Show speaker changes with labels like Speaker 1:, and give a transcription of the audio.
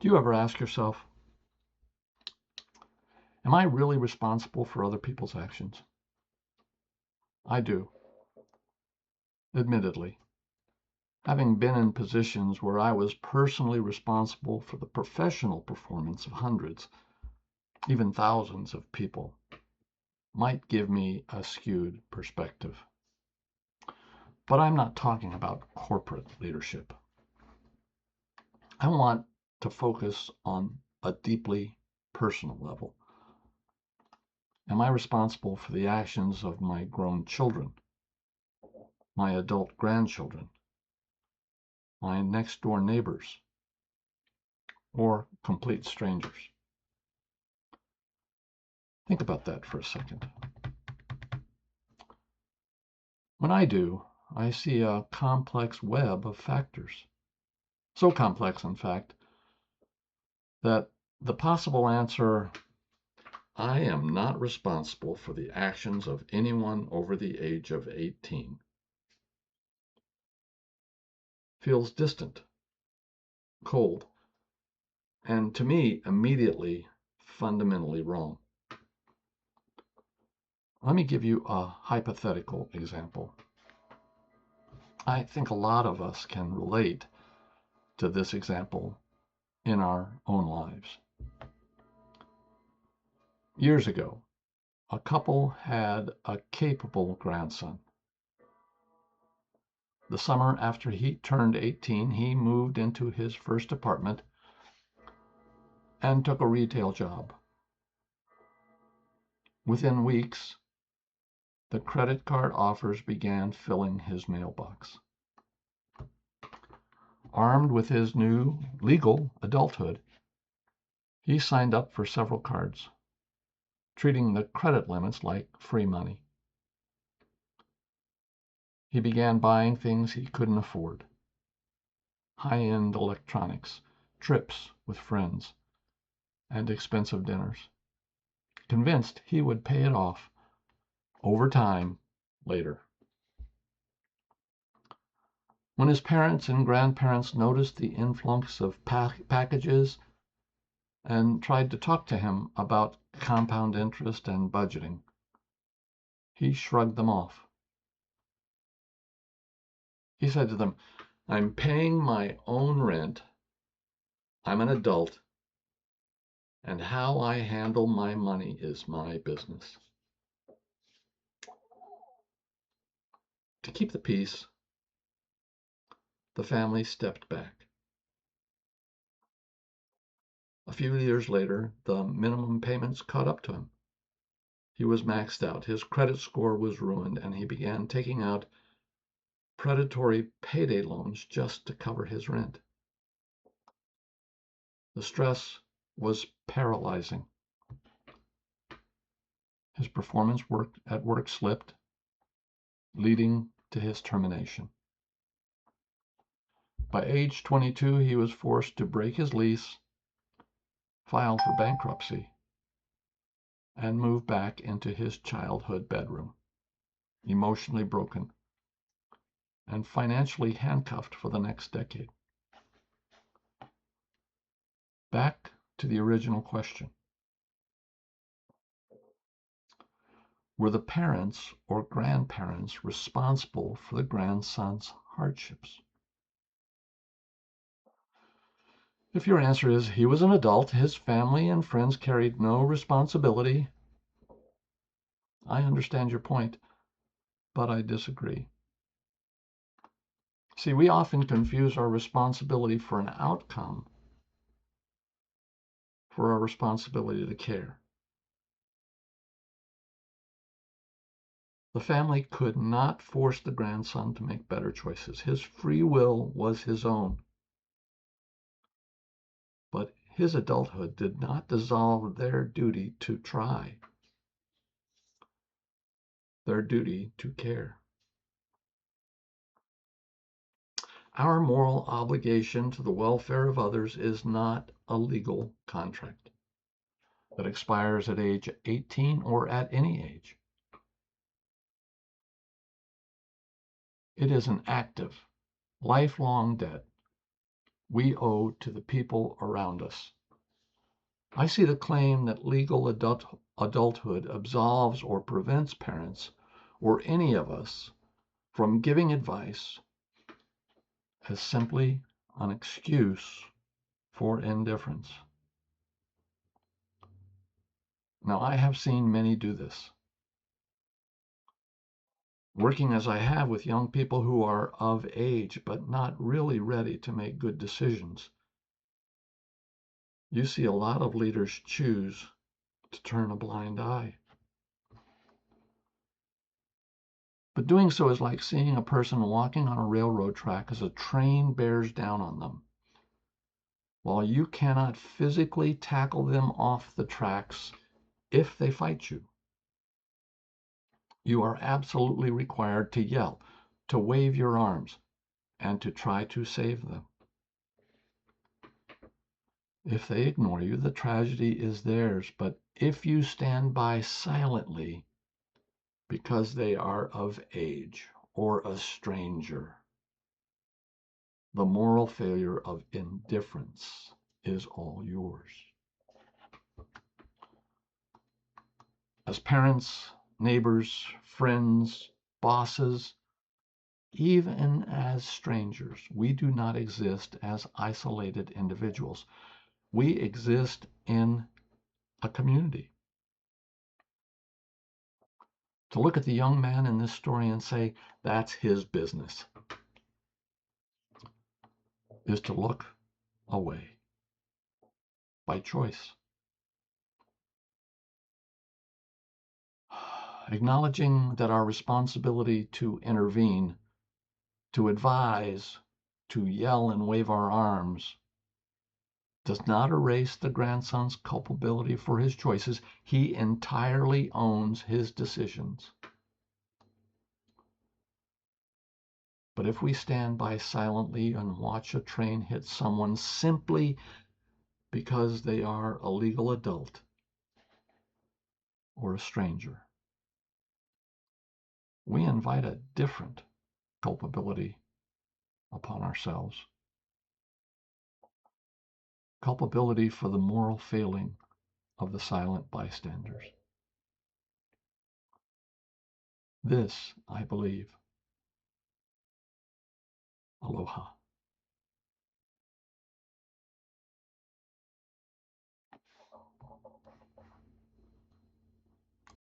Speaker 1: Do you ever ask yourself, am I really responsible for other people's actions? I do, admittedly. Having been in positions where I was personally responsible for the professional performance of hundreds, even thousands of people, might give me a skewed perspective. But I'm not talking about corporate leadership. I want to focus on a deeply personal level. Am I responsible for the actions of my grown children, my adult grandchildren, my next door neighbors, or complete strangers? Think about that for a second. When I do, I see a complex web of factors. So complex, in fact, that the possible answer, I am not responsible for the actions of anyone over the age of 18, feels distant, cold, and to me, immediately, fundamentally wrong. Let me give you a hypothetical example. I think a lot of us can relate to this example in our own lives. Years ago, a couple had a capable grandson. The summer after he turned 18, he moved into his first apartment and took a retail job. Within weeks, the credit card offers began filling his mailbox. Armed with his new legal adulthood, he signed up for several cards, treating the credit limits like free money. He began buying things he couldn't afford: high-end electronics, trips with friends, and expensive dinners, convinced he would pay it off over time later. When his parents and grandparents noticed the influx of packages and tried to talk to him about compound interest and budgeting, he shrugged them off. He said to them, I'm paying my own rent, I'm an adult, and how I handle my money is my business. To keep the peace, the family stepped back. A few years later, the minimum payments caught up to him. He was maxed out, his credit score was ruined, and he began taking out predatory payday loans just to cover his rent. The stress was paralyzing. His performance at work slipped, leading to his termination. By age 22, he was forced to break his lease, file for bankruptcy, and move back into his childhood bedroom, emotionally broken and financially handcuffed for the next decade. Back to the original question. Were the parents or grandparents responsible for the grandson's hardships? If your answer is he was an adult, his family and friends carried no responsibility, I understand your point, but I disagree. See, we often confuse our responsibility for an outcome for our responsibility to care. The family could not force the grandson to make better choices. His free will was his own. But his adulthood did not dissolve their duty to try, their duty to care. Our moral obligation to the welfare of others is not a legal contract that expires at age 18 or at any age. It is an active, lifelong debt we owe to the people around us. I see the claim that legal adulthood absolves or prevents parents or any of us from giving advice as simply an excuse for indifference. Now, I have seen many do this. Working as I have with young people who are of age but not really ready to make good decisions, you see a lot of leaders choose to turn a blind eye. But doing so is like seeing a person walking on a railroad track as a train bears down on them. While you cannot physically tackle them off the tracks if they fight you, you are absolutely required to yell, to wave your arms, and to try to save them. If they ignore you, the tragedy is theirs. But if you stand by silently because they are of age or a stranger, the moral failure of indifference is all yours. As parents, neighbors, friends, bosses, even as strangers, we do not exist as isolated individuals. We exist in a community. To look at the young man in this story and say, that's his business, is to look away by choice. Acknowledging that our responsibility to intervene, to advise, to yell and wave our arms, does not erase the grandson's culpability for his choices. He entirely owns his decisions. But if we stand by silently and watch a train hit someone simply because they are a legal adult or a stranger, we invite a different culpability upon ourselves. Culpability for the moral failing of the silent bystanders. This, I believe. Aloha.